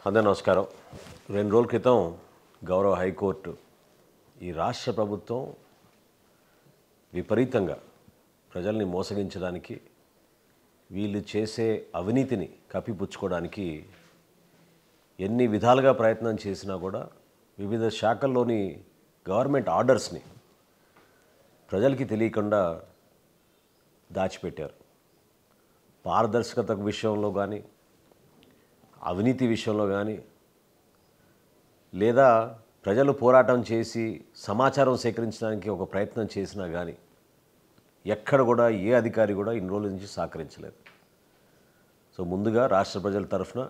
అందరికీ నమస్కారం. 2 రోజుల క్రితం గౌరవ హైకోర్టు ఈ రాష్ట్ర ప్రభుత్వం విపరీతంగా ప్రజల్ని మోసగించడానికి, వీళ్ళు చేసే అవినీతిని కప్పిపుచ్చుకోవడానికి ఎన్ని విధాలుగా ప్రయత్నం చేసినా కూడా వివిధ శాఖల్లోని గవర్నమెంట్ ఆర్డర్స్ని ప్రజలకి తెలియకుండా దాచిపెట్టారు. పారదర్శకత విషయంలో కానీ, అవినీతి విషయంలో కానీ, లేదా ప్రజలు పోరాటం చేసి సమాచారం సేకరించడానికి ఒక ప్రయత్నం చేసినా కానీ ఎక్కడ కూడా ఏ అధికారి కూడా ఇన్ని రోజుల నుంచి సహకరించలేదు. సో ముందుగా రాష్ట్ర ప్రజల తరఫున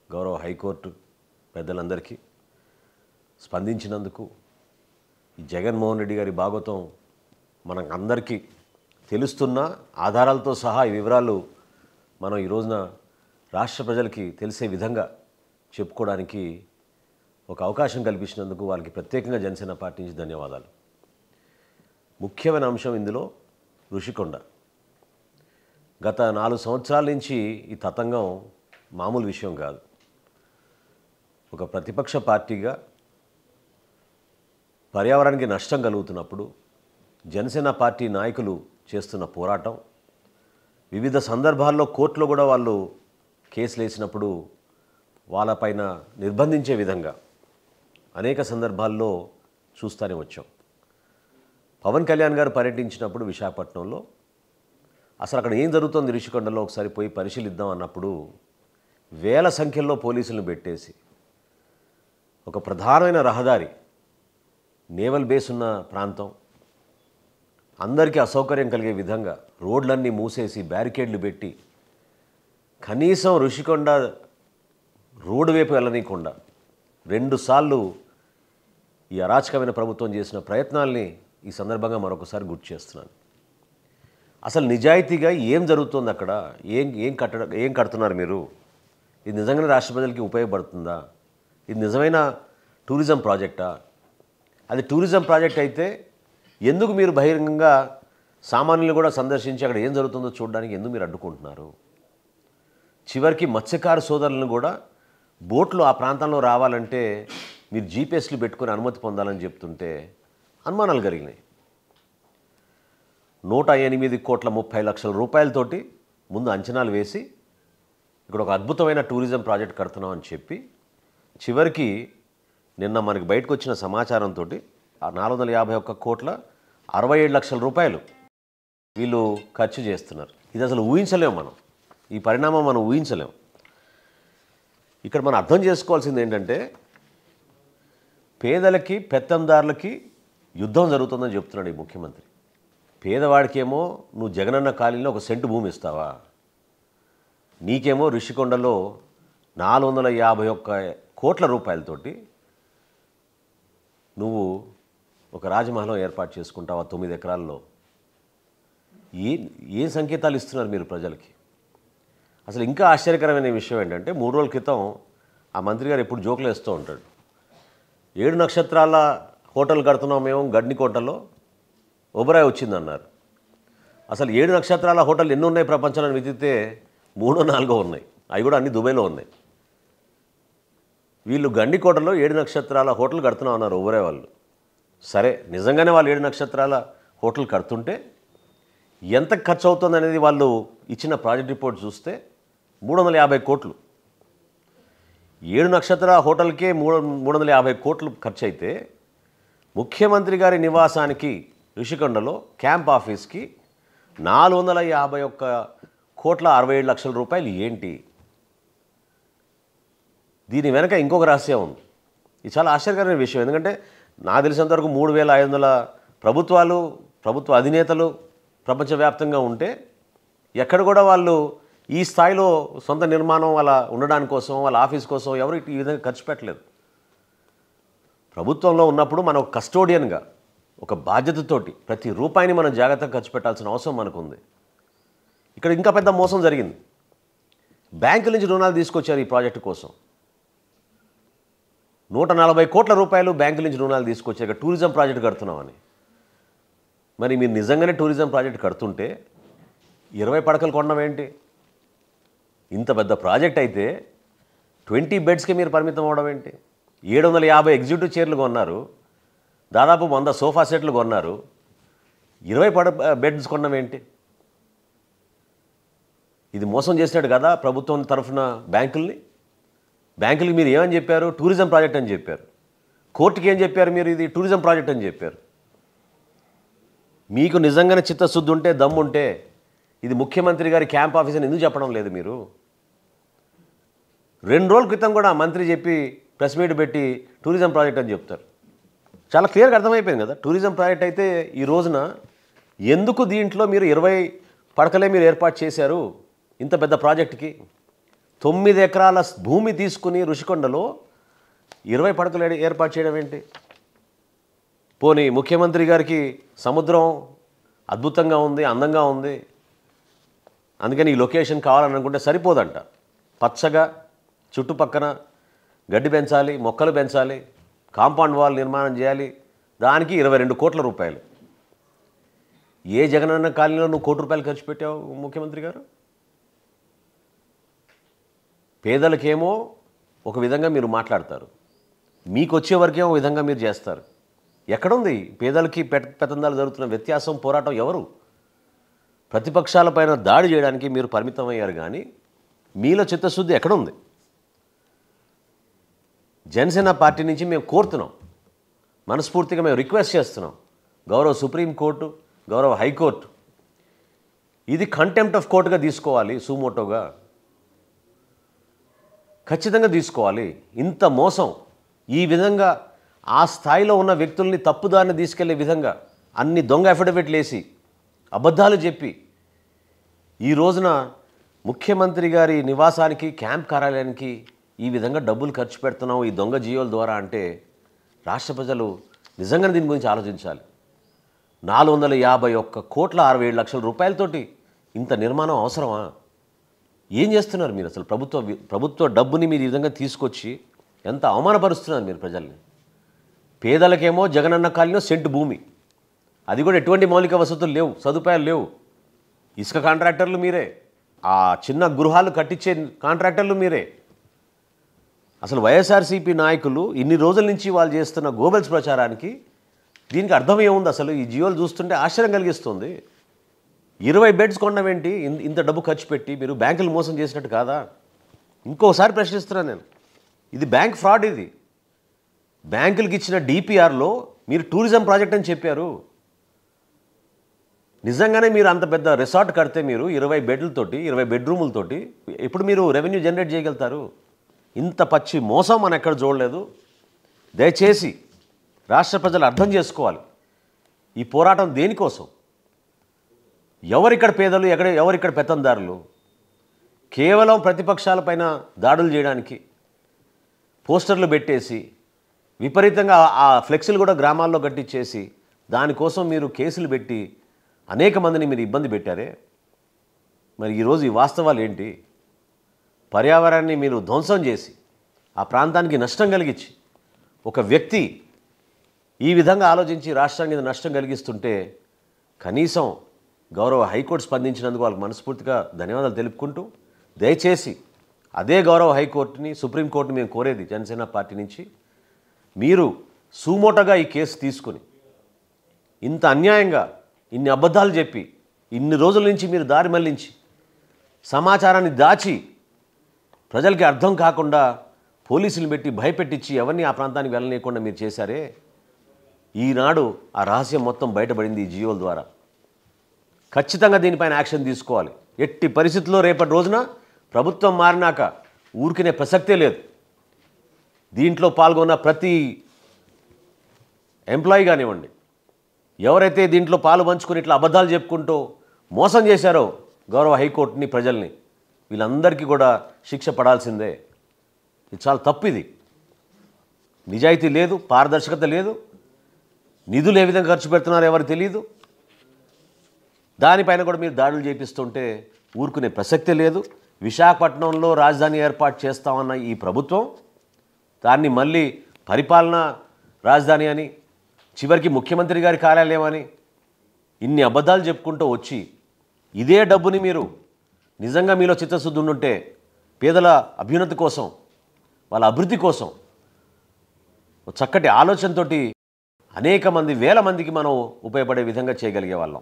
గౌరవ హైకోర్టు పెద్దలందరికీ స్పందించినందుకు, ఈ జగన్మోహన్ రెడ్డి గారి భాగవతం మనకు అందరికీ తెలుస్తున్న ఆధారాలతో సహా ఈ వివరాలు మనం ఈ రోజున రాష్ట్ర ప్రజలకి తెలిసే విధంగా చెప్పుకోవడానికి ఒక అవకాశం కల్పించినందుకు వారికి ప్రత్యేకంగా జనసేన పార్టీ నుంచి ధన్యవాదాలు. ముఖ్యమైన అంశం ఇందులో ఋషికొండ. గత 4 సంవత్సరాల నుంచి ఈ తతంగం మామూలు విషయం కాదు. ఒక ప్రతిపక్ష పార్టీగా పర్యావరణానికి నష్టం కలుగుతున్నప్పుడు జనసేన పార్టీ నాయకులు చేస్తున్న పోరాటం, వివిధ సందర్భాల్లో కోర్టులో కూడా వాళ్ళు కేసులు వేసినప్పుడు వాళ్ళపైన నిర్బంధించే విధంగా అనేక సందర్భాల్లో చూస్తూనే వచ్చాం. పవన్ కళ్యాణ్ గారు పర్యటించినప్పుడు విశాఖపట్నంలో అసలు అక్కడ ఏం జరుగుతుంది ఋషికొండలో ఒకసారి పోయి పరిశీలిద్దాం అన్నప్పుడు వేల సంఖ్యలో పోలీసులను పెట్టేసి ఒక ప్రధానమైన రహదారి, నేవల్ బేస్ ఉన్న ప్రాంతం, అందరికీ అసౌకర్యం కలిగే విధంగా రోడ్లన్నీ మూసేసి బ్యారికేడ్లు పెట్టి కనీసం ఋషికొండ రోడ్డు వైపు వెళ్ళనీయకుండా 2 సార్లు ఈ అరాచకమైన ప్రభుత్వం చేసిన ప్రయత్నాల్ని ఈ సందర్భంగా మరొకసారి గుర్తు చేస్తున్నాను. అసలు నిజాయితీగా ఏం జరుగుతుంది అక్కడ? ఏం కడుతున్నారు మీరు? ఇది నిజంగానే రాష్ట్ర ప్రజలకి ఉపయోగపడుతుందా? ఇది నిజమైన టూరిజం ప్రాజెక్టా? అది టూరిజం ప్రాజెక్ట్ అయితే ఎందుకు మీరు బహిరంగంగా సామాన్యులు కూడా సందర్శించి అక్కడ ఏం జరుగుతుందో చూడడానికి ఎందుకు మీరు అడ్డుకుంటున్నారు? చివరికి మత్స్యకార సోదరులను కూడా బోట్లు ఆ ప్రాంతంలో రావాలంటే మీరు జీపీఎస్లు పెట్టుకుని అనుమతి పొందాలని చెప్తుంటే అనుమానాలు కలిగినాయి. 108,30,00,000 రూపాయలతోటి ముందు అంచనాలు వేసి ఇక్కడ ఒక అద్భుతమైన టూరిజం ప్రాజెక్ట్ కడుతున్నాం అని చెప్పి చివరికి నిన్న మనకి బయటకు వచ్చిన సమాచారంతో 451,67,00,000 రూపాయలు వీళ్ళు ఖర్చు చేస్తున్నారు. ఇది అసలు ఊహించలేము మనం. ఈ పరిణామం మనం ఊహించలేం. ఇక్కడ మనం అర్థం చేసుకోవాల్సింది ఏంటంటే, పేదలకి పెత్తందారులకి యుద్ధం జరుగుతుందని చెప్తున్నాడు ఈ ముఖ్యమంత్రి. పేదవాడికేమో నువ్వు జగనన్న కాలనీలో 1 సెంటు భూమి ఇస్తావా? నీకేమో ఋషికొండలో 451 కోట్ల రూపాయలతోటి నువ్వు ఒక రాజమహలం ఏర్పాటు చేసుకుంటావా 9 ఎకరాల్లో? ఏ సంకేతాలు ఇస్తున్నారు మీరు ప్రజలకి? అసలు ఇంకా ఆశ్చర్యకరమైన విషయం ఏంటంటే, 3 రోజుల క్రితం ఆ మంత్రి గారు ఎప్పుడు జోకులు వేస్తూ ఉంటాడు. 7 నక్షత్రాల హోటల్ కడుతున్నాం మేము గడ్నికోటలో, ఒబరాయ్ వచ్చిందన్నారు. అసలు 7 నక్షత్రాల హోటల్ ఎన్ని ఉన్నాయి ప్రపంచంలో వెతికితే 3-4 ఉన్నాయి. అవి కూడా అన్ని దుబాయ్లో ఉన్నాయి. వీళ్ళు గండికోటలో 7 నక్షత్రాల హోటల్ కడుతున్నాం అన్నారు ఒబరాయ్ వాళ్ళు. సరే, నిజంగానే వాళ్ళు 7 నక్షత్రాల హోటల్ కడుతుంటే ఎంత ఖర్చు అవుతుంది అనేది వాళ్ళు ఇచ్చిన ప్రాజెక్ట్ రిపోర్ట్ చూస్తే 350 కోట్లు. 7 నక్షత్రాల హోటల్కే 350 కోట్లు ఖర్చు అయితే ముఖ్యమంత్రి గారి నివాసానికి ఋషికొండలో క్యాంప్ ఆఫీస్కి 451,67,00,000 రూపాయలు ఏంటి? దీని వెనక ఇంకొక రహస్యం ఉంది. ఇది చాలా ఆశ్చర్యకరమైన విషయం. ఎందుకంటే నాకు తెలిసినంతవరకు 3,500 ప్రభుత్వ అధినేతలు ప్రపంచవ్యాప్తంగా ఉంటే ఎక్కడ కూడా వాళ్ళు ఈ స్థాయిలో సొంత నిర్మాణం వాళ్ళ ఉండడానికి కోసం, వాళ్ళ ఆఫీస్ కోసం ఎవరు ఈ విధంగా ఖర్చు పెట్టలేదు. ప్రభుత్వంలో ఉన్నప్పుడు మనం ఒక కస్టోడియన్గా, ఒక బాధ్యతతోటి ప్రతి రూపాయిని మనం జాగ్రత్తగా ఖర్చు పెట్టాల్సిన అవసరం మనకు ఉంది. ఇక్కడ ఇంకా పెద్ద మోసం జరిగింది. బ్యాంకుల నుంచి రుణాలు తీసుకొచ్చారు ఈ ప్రాజెక్టు కోసం. 140 కోట్ల రూపాయలు బ్యాంకుల నుంచి రుణాలు తీసుకొచ్చారు టూరిజం ప్రాజెక్టు కడుతున్నామని. మరి మీరు నిజంగానే టూరిజం ప్రాజెక్ట్ కడుతుంటే 20 పడకలు కొనడం ఏంటి? ఇంత పెద్ద ప్రాజెక్ట్ అయితే 20 బెడ్స్కి మీరు పరిమితం అవడం ఏంటి? 750 ఎగ్జిక్యూటివ్ చైర్లు కొన్నారు, దాదాపు 100 సోఫా సెట్లు కొన్నారు, 20 బెడ్స్ కొనడం ఏంటి? ఇది మోసం చేసినట్టు కదా ప్రభుత్వం తరఫున బ్యాంకులకి మీరు ఏమని చెప్పారు? టూరిజం ప్రాజెక్ట్ అని చెప్పారు. కోర్టుకి ఏం చెప్పారు మీరు? ఇది టూరిజం ప్రాజెక్ట్ అని చెప్పారు. మీకు నిజంగానే చిత్తశుద్ధి ఉంటే, దమ్ముంటే ఇది ముఖ్యమంత్రి గారి క్యాంప్ ఆఫీస్ అని ఎందుకు చెప్పడం లేదు మీరు? 2 రోజుల క్రితం కూడా మంత్రి చెప్పి ప్రెస్ మీట్ పెట్టి టూరిజం ప్రాజెక్ట్ అని చెప్తారు. చాలా క్లియర్గా అర్థమైపోయింది కదా. టూరిజం ప్రాజెక్ట్ అయితే ఈ రోజున ఎందుకు దీంట్లో మీరు 20 పడకలే మీరు ఏర్పాటు చేశారు? ఇంత పెద్ద ప్రాజెక్టుకి 9 ఎకరాల భూమి తీసుకుని ఋషికొండలో 20 పడకలు ఏర్పాటు చేయడం ఏంటి? పోనీ ముఖ్యమంత్రి గారికి సముద్రం అద్భుతంగా ఉంది, అందంగా ఉంది, అందుకని ఈ లొకేషన్ కావాలని అనుకుంటే సరిపోదంట. పచ్చగా చుట్టుపక్కన గడ్డి పెంచాలి, మొక్కలు పెంచాలి, కాంపౌండ్ వాల్ నిర్మాణం చేయాలి, దానికి 22 కోట్ల రూపాయలు. ఏ జగనన్న కాలనీలో నువ్వు ₹1 కోటి ఖర్చు పెట్టావు ముఖ్యమంత్రి గారు? పేదలకేమో ఒక విధంగా మీరు మాట్లాడతారు, మీకు వచ్చే వరకేమో ఒక విధంగా మీరు చేస్తారు. ఎక్కడుంది పేదలకి పెతందాలు జరుగుతున్న వ్యత్యాసం, పోరాటం? ఎవరు? ప్రతిపక్షాలపైన దాడి చేయడానికి మీరు పరిమితమయ్యారు, కానీ మీలో చిత్తశుద్ధి ఎక్కడుంది? జనసేన పార్టీ నుంచి మేము కోరుతున్నాం, మనస్ఫూర్తిగా మేము రిక్వెస్ట్ చేస్తున్నాం, గౌరవ సుప్రీంకోర్టు, గౌరవ హైకోర్టు ఇది కంటెంప్ట్ ఆఫ్ కోర్టుగా తీసుకోవాలి, సుమోటోగా ఖచ్చితంగా తీసుకోవాలి. ఇంత మోసం, ఈ విధంగా ఆ స్థాయిలో ఉన్న వ్యక్తుల్ని తప్పుదారిని తీసుకెళ్లే విధంగా అన్ని దొంగ అఫిడవిట్లు వేసి అబద్ధాలు చెప్పి ఈ రోజున ముఖ్యమంత్రి గారి నివాసానికి, క్యాంప్ కార్యాలయానికి ఈ విధంగా డబ్బులు ఖర్చు పెడుతున్నాం ఈ దొంగ జియోల ద్వారా అంటే రాష్ట్ర ప్రజలు నిజంగానే దీని గురించి ఆలోచించాలి. 451,67,00,000 ఇంత నిర్మాణం అవసరమా? ఏం చేస్తున్నారు మీరు? అసలు ప్రభుత్వ డబ్బుని మీరు ఈ విధంగా తీసుకొచ్చి ఎంత అవమానపరుస్తున్నారు మీరు ప్రజల్ని. పేదలకేమో జగనన్న కాలనీలో సెంటు భూమి, అది కూడా ఎటువంటి మౌలిక వసతులు లేవు, సదుపాయాలు లేవు. ఇసుక కాంట్రాక్టర్లు మీరే, ఆ చిన్న గృహాలు కట్టించే కాంట్రాక్టర్లు మీరే. అసలు వైఎస్ఆర్సీపీ నాయకులు ఇన్ని రోజుల నుంచి వాళ్ళు చేస్తున్న గోబెల్స్ ప్రచారానికి దీనికి అర్థం ఏముంది? అసలు ఈ జియోలు చూస్తుంటే ఆశ్చర్యం కలిగిస్తుంది. 20 బెడ్స్ కొనవేంటి ఇంత డబ్బు ఖర్చు పెట్టి? మీరు బ్యాంకులు మోసం చేసినట్టు కాదా? ఇంకోసారి ప్రశ్నిస్తున్నాను నేను, ఇది బ్యాంక్ ఫ్రాడ్. ఇది బ్యాంకులకి ఇచ్చిన డిపిఆర్లో మీరు టూరిజం ప్రాజెక్ట్ అని చెప్పారు. నిజంగానే మీరు అంత పెద్ద రిసార్ట్ కడితే మీరు 20 బెడ్లతోటి, 20 బెడ్రూములతోటి ఎప్పుడు మీరు రెవెన్యూ జనరేట్ చేయగలుగుతారు? ఇంత పచ్చి మోసం మనం ఎక్కడ చూడలేదు. దయచేసి రాష్ట్ర ప్రజలు అర్థం చేసుకోవాలి, ఈ పోరాటం దేనికోసం? ఎవరిక్కడ పేదలు, ఎవరిక్కడ పెత్తందారులు? కేవలం ప్రతిపక్షాలపైన దాడులు చేయడానికి పోస్టర్లు పెట్టేసి విపరీతంగా ఆ ఫ్లెక్సీలు కూడా గ్రామాల్లో కట్టించేసి దానికోసం మీరు కేసులు పెట్టి అనేక మందిని మీరు ఇబ్బంది పెట్టారే. మరి ఈరోజు ఈ వాస్తవాలు ఏంటి? పర్యావరణాన్ని మీరు ధ్వంసం చేసి ఆ ప్రాంతానికి నష్టం కలిగించి ఒక వ్యక్తి ఈ విధంగా ఆలోచించి రాష్ట్రానికి నష్టం కలిగిస్తుంటే కనీసం గౌరవ హైకోర్టు స్పందించినందుకు వాళ్ళకి మనస్ఫూర్తిగా ధన్యవాదాలు తెలుపుకుంటూ, దయచేసి అదే గౌరవ హైకోర్టుని, సుప్రీంకోర్టుని మేము కోరేది జనసేన పార్టీ నుంచి, మీరు సుమోటోగా ఈ కేసు తీసుకుని ఇంత అన్యాయంగా ఇన్ని అబద్ధాలు చెప్పి ఇన్ని రోజుల నుంచి మీరు దారి మళ్లించి సమాచారాన్ని దాచి ప్రజలకి అర్థం కాకుండా పోలీసులు పెట్టి భయపెట్టించి ఎవరిని ఆ ప్రాంతానికి వెళ్ళనీయకుండా మీరు చేశారే. ఈనాడు ఆ రహస్యం మొత్తం బయటపడింది ఈ జియోల ద్వారా. ఖచ్చితంగా దీనిపైన యాక్షన్ తీసుకోవాలి. ఎట్టి పరిస్థితుల్లో రేపటి రోజున ప్రభుత్వం మారినాక ఊరికినే ప్రసక్తే లేదు. దీంట్లో పాల్గొన్న ప్రతి ఎంప్లాయీ కానివ్వండి, ఎవరైతే దీంట్లో పాలు పంచుకుని ఇట్లా అబద్ధాలు చెప్పుకుంటూ మోసం చేశారో గౌరవ హైకోర్టుని, ప్రజల్ని, వీళ్ళందరికీ కూడా శిక్ష పడాల్సిందే. ఇది చాలా తప్పు. ఇది నిజాయితీ లేదు, పారదర్శకత లేదు, నిధులు ఏ విధంగా ఖర్చు పెడుతున్నారో ఎవరికి తెలియదు. దానిపైన కూడా మీరు దాడులు చేపిస్తుంటే ఊరుకునే ప్రసక్తే లేదు. విశాఖపట్నంలో రాజధాని ఏర్పాటు చేస్తామన్న ఈ ప్రభుత్వం దాన్ని మళ్ళీ పరిపాలనా రాజధాని అని, చివరికి ముఖ్యమంత్రి గారి కార్యాలయం అని ఇన్ని అబద్ధాలు చెప్పుకుంటూ వచ్చి ఇదే డబ్బుని మీరు నిజంగా మీలో చిత్తశుద్ధి ఉండుంటే పేదల అభ్యున్నతి కోసం వాళ్ళ అభివృద్ధి కోసం చక్కటి ఆలోచనతోటి అనేక మంది వేల మందికి మనం ఉపయోగపడే విధంగా చేయగలిగే వాళ్ళం.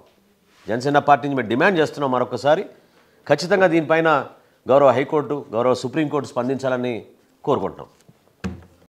జనసేన పార్టీ నుంచి మేము డిమాండ్ చేస్తున్నాం మరొకసారి, ఖచ్చితంగా దీనిపైన గౌరవ హైకోర్టు, గౌరవ సుప్రీంకోర్టు స్పందించాలని కోరుకుంటున్నాం.